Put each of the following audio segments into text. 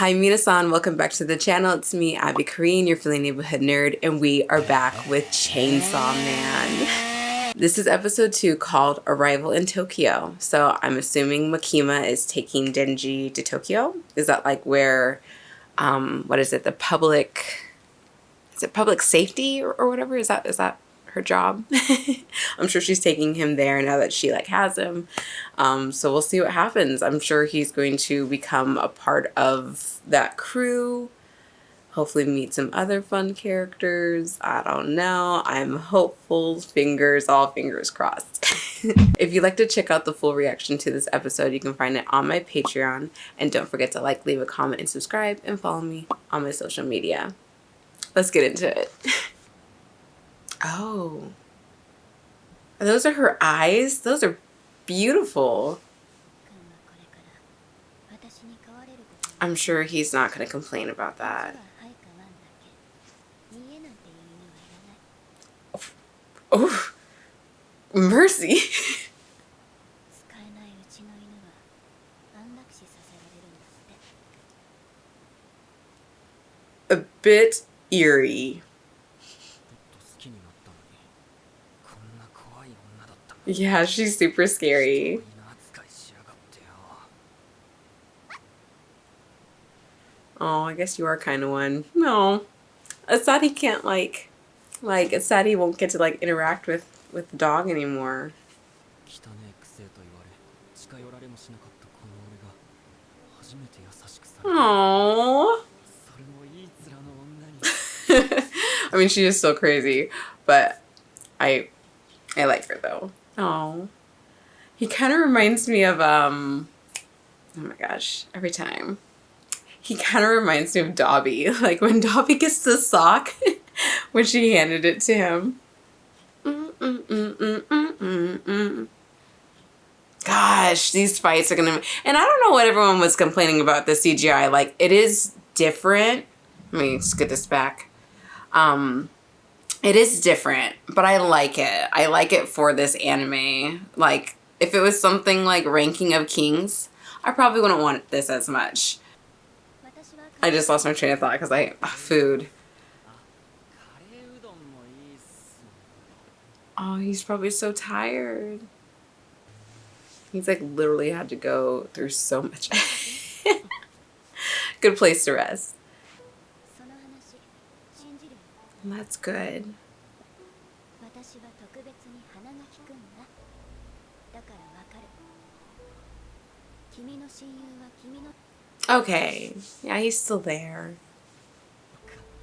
Hi Minasan, welcome back to the channel. It's me, Abby Kareen, your Philly neighborhood nerd, and we are back with Chainsaw Man. This is episode 2 called Arrival in Tokyo. So I'm assuming Makima is taking Denji to Tokyo. Is that like where, what is it, is it public safety or whatever? Is that her job? I'm sure she's taking him there now that she like has him. So we'll see what happens. I'm sure he's going to become a part of that crew. Hopefully meet some other fun characters. I don't know. I'm hopeful. All fingers crossed. If you'd like to check out the full reaction to this episode, you can find it on my Patreon. And don't forget to like, leave a comment, and subscribe, and follow me on my social media. Let's get into it. Oh. Those are her eyes? Those are beautiful. I'm sure he's not going to complain about that. Oh, mercy. A bit eerie. Yeah, she's super scary. Oh, I guess you are kind of one. No. It's sad he can't it's sad he won't get to like interact with the dog anymore. Aww. I mean, she is still crazy, but I like her though. Oh, he kind of reminds me of oh my gosh, every time he kind of reminds me of Dobby, like when Dobby gets the sock when she handed it to him. Gosh, these fights are gonna, and I don't know what everyone was complaining about the CGI. Like, it is different. Let me just get this back. It is different, but I like it. I like it for this anime. Like, if it was something like Ranking of Kings, I probably wouldn't want this as much. I just lost my train of thought because food. Oh, he's probably so tired. He's like literally had to go through so much. Good place to rest. That's good. Okay, yeah, he's still there.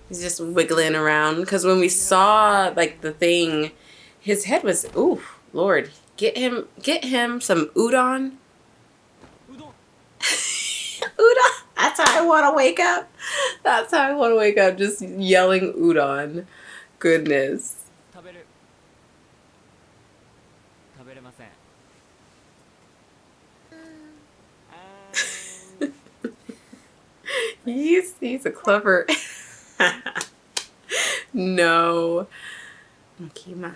He's just wiggling around because when we saw like the thing, his head was, ooh, Lord, get him some udon. Udon. That's how I want to wake up. That's how I want to wake up, just yelling udon. Goodness. He's a clever. No. Makima.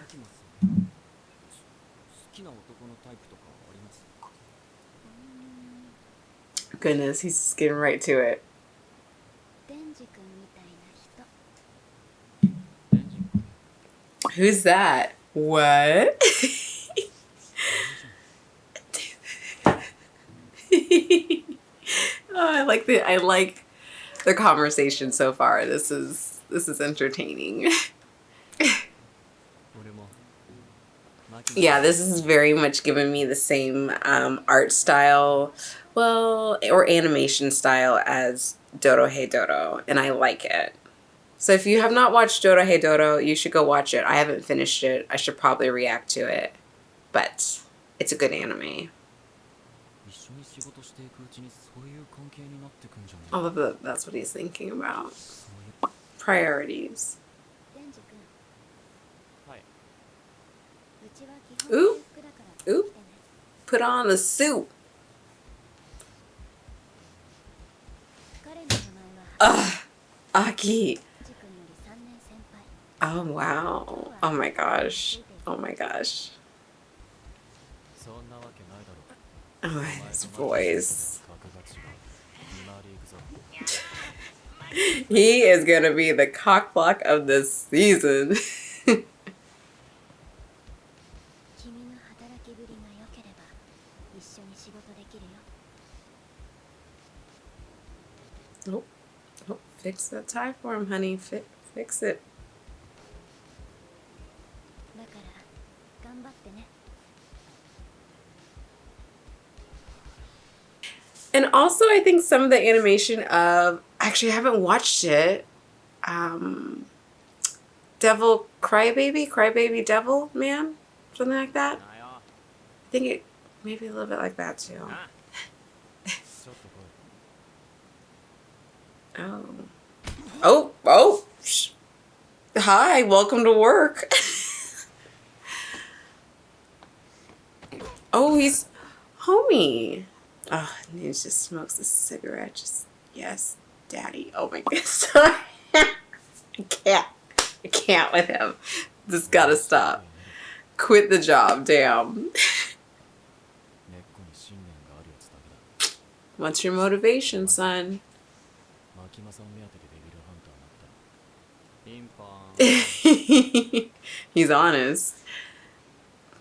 Goodness, he's just getting right to it. Who's that? What? Oh, I like the conversation so far. This is entertaining. Yeah, this is very much giving me the same art style, well, or animation style as Dorohedoro, and I like it. So if you have not watched Dorohedoro, you should go watch it. I haven't finished it. I should probably react to it, but it's a good anime. All of that's what he's thinking about. Priorities. Ooh, ooh, put on the suit. Ugh, Aki. Oh, wow. Oh my gosh. Oh my gosh. Oh, his voice. He is gonna be the cock block of the season. Oh, oh, fix that tie for him, honey. Fix it. And also, I think some of the animation of, actually, I haven't watched it. Devil Crybaby Devil Man, something like that. I think it maybe a little bit like that too. Oh, oh! Hi, welcome to work. Oh, he's homie. Oh, and he just smokes a cigarette. Just, yes, daddy. Oh my God, sorry. I can't with him. Just gotta stop. Quit the job, damn. What's your motivation, son? He's honest.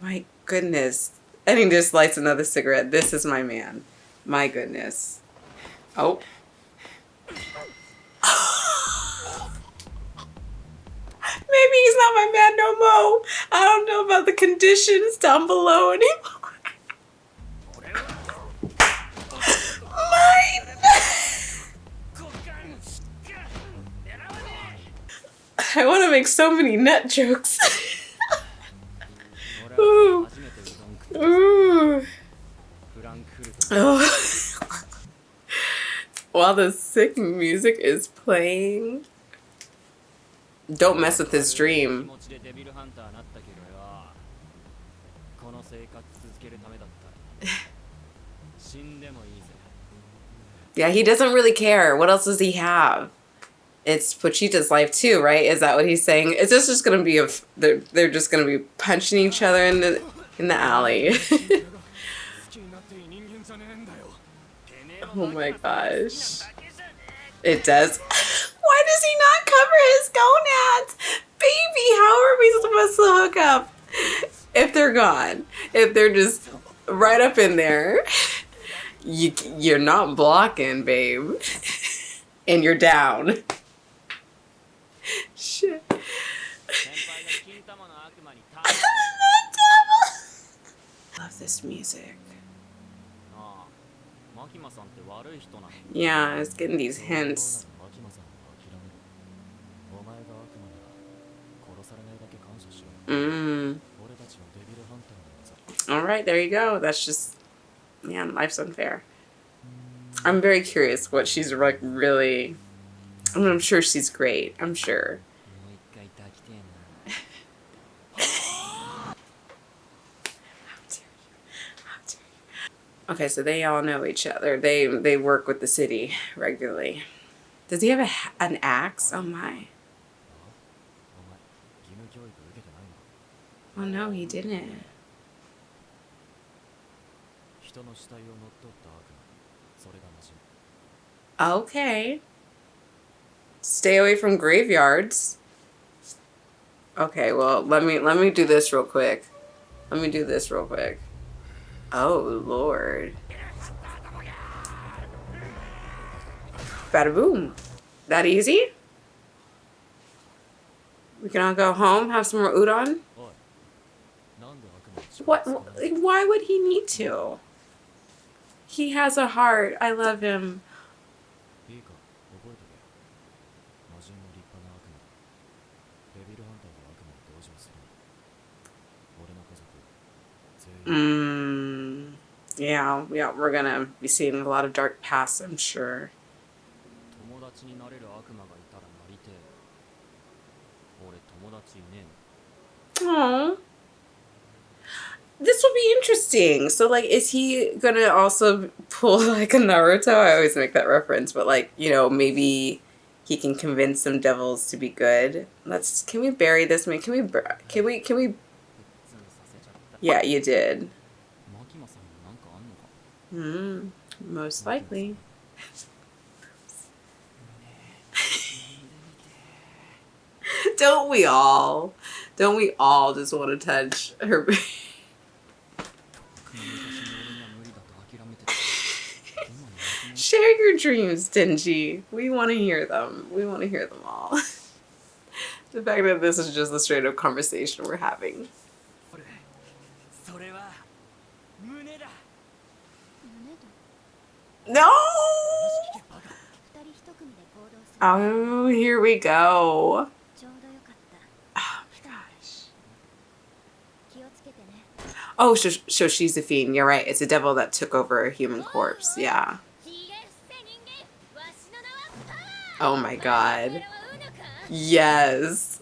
My goodness. And he just lights another cigarette. This is my man. My goodness. Oh. Maybe he's not my man no more. I don't know about the conditions down below anymore. Mine. I want to make so many nut jokes. Ooh. Ooh. Oh. While the sick music is playing. Don't mess with his dream. Yeah, he doesn't really care. What else does he have? It's Pochita's life too, right? Is that what he's saying? Is this just gonna be they're just gonna be punching each other in the alley? Oh my gosh. It does. Why does he not cover his gonads? Baby, how are we supposed to hook up if they're gone? If they're just right up in there? You're not blocking, babe. And you're down. Shit. Love this music. Yeah, I was getting these hints. Alright, there you go. That's just, man, life's unfair. I'm very curious what she's like really. I mean, I'm sure she's great. I'm sure. Okay, so they all know each other. They work with the city regularly. Does he have an axe? Oh my. Oh no, he didn't. Okay. Stay away from graveyards. Okay, well, let me do this real quick. Oh, Lord. Bada boom. That easy? We can all go home, have some more udon? What? Why would he need to? He has a heart. I love him. Yeah, we're gonna be seeing a lot of dark pasts, I'm sure. Aww. This will be interesting. So, like, is he gonna also pull, like, a Naruto? I always make that reference, but, like, you know, maybe he can convince some devils to be good. Can we bury this? Can we? Yeah, you did. Most likely. Don't we all? Don't we all just want to touch her? Share your dreams, Denji. We want to hear them. We want to hear them all. The fact that this is just a straight up conversation we're having. No! Oh, here we go. Oh my gosh. Oh, so she's a fiend. You're right. It's a devil that took over a human corpse. Yeah. Oh my god. Yes.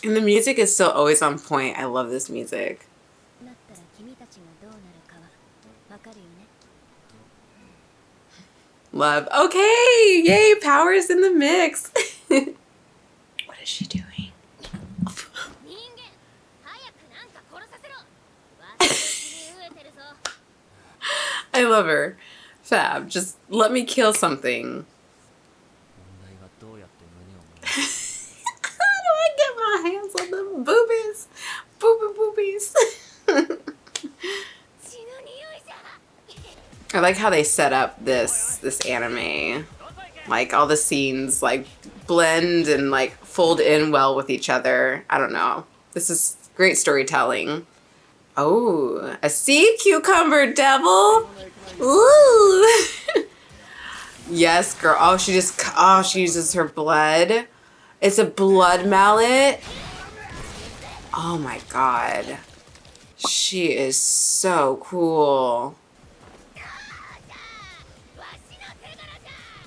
And the music is still always on point. I love this music. Love. Okay, yay, Power's in the mix. What is she doing? I love her. Fab, just let me kill something. How do I get my hands on the boobies? Boobies. I like how they set up this anime. Like all the scenes like blend and like fold in well with each other. I don't know. This is great storytelling. Oh, a sea cucumber devil. Ooh. Yes, girl. Oh, she uses her blood. It's a blood mallet. Oh my god. She is so cool.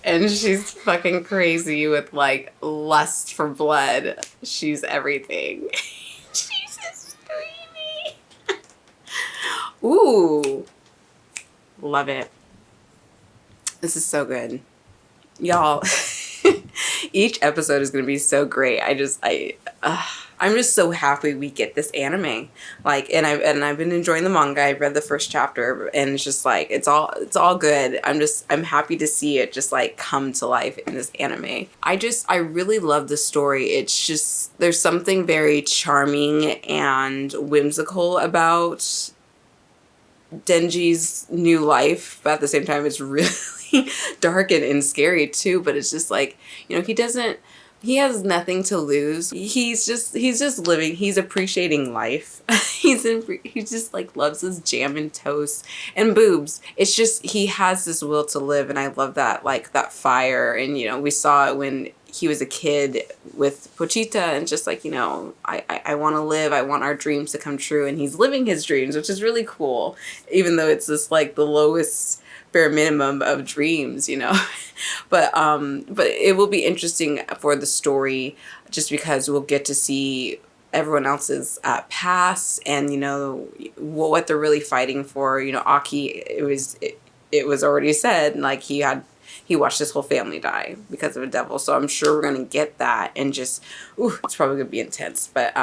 And she's fucking crazy with like lust for blood. She's everything. She's just screaming. Ooh. Love it. This is so good. Y'all, each episode is going to be so great. I'm just so happy we get this anime. Like, and I've been enjoying the manga. I read the first chapter and it's just like, it's all good. I'm happy to see it just like come to life in this anime. I really love the story. It's just, there's something very charming and whimsical about Denji's new life, but at the same time it's really dark and scary too. But it's just like, you know, he has nothing to lose. He's just living. He's appreciating life. He just like loves his jam and toast and boobs. It's just, he has this will to live, and I love that, like that fire. And you know, we saw it when he was a kid with Pochita, and just like, you know, I want to live. I want our dreams to come true, and he's living his dreams, which is really cool, even though it's just like the lowest bare minimum of dreams, you know. But it will be interesting for the story, just because we'll get to see everyone else's past, and you know what they're really fighting for. You know, Aki, it was already said, like he watched his whole family die because of a devil. So I'm sure we're gonna get that, and just, ooh, it's probably gonna be intense. But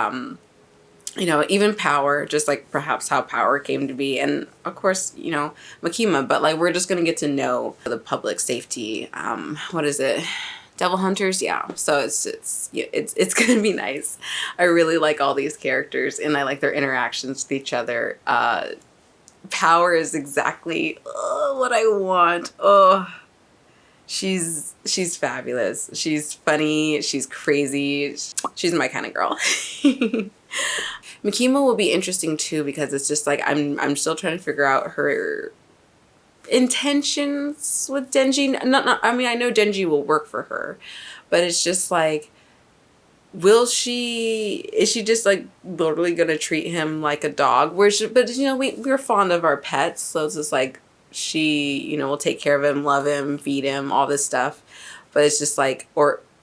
you know, even Power, just like perhaps how Power came to be, and of course, you know, Makima. But like, we're just gonna get to know the public safety. What is it? Devil Hunters, yeah. So it's gonna be nice. I really like all these characters, and I like their interactions with each other. Power is exactly what I want. Oh. She's fabulous. She's funny. She's crazy. She's my kind of girl. Makima will be interesting too, because it's just like I'm still trying to figure out her intentions with Denji. I mean, I know Denji will work for her, but it's just like, is she just like literally gonna treat him like a dog? But you know, we're fond of our pets, so it's just like, she, you know, will take care of him, love him, feed him, all this stuff. But it's just like,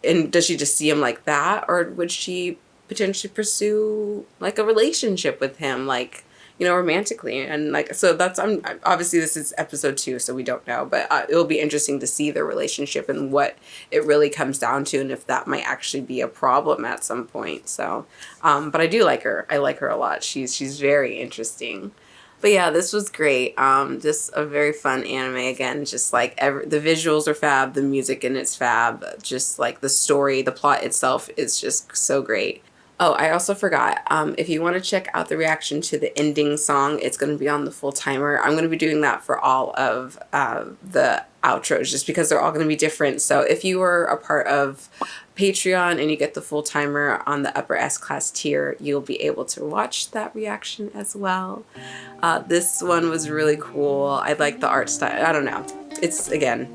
and does she just see him like that, or would she potentially pursue like a relationship with him, like, you know, romantically? And like, so that's, obviously this is episode 2, so we don't know, but it'll be interesting to see their relationship and what it really comes down to, and if that might actually be a problem at some point. So but I do like her. I like her a lot. She's very interesting. But yeah, this was great. Just a very fun anime. Again, just like the visuals are fab, the music in it's fab, just like the story, the plot itself is just so great. Oh, I also forgot. If you want to check out the reaction to the ending song, it's going to be on the full timer. I'm going to be doing that for all of the outros just because they're all going to be different. So if you are a part of Patreon and you get the full timer on the upper S class tier, you'll be able to watch that reaction as well. This one was really cool. I like the art style. I don't know. It's, again,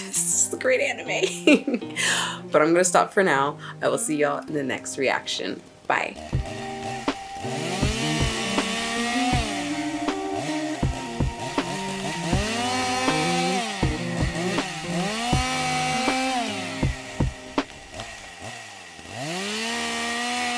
it's a great anime. But I'm going to stop for now. I will see y'all in the next reaction. Bye.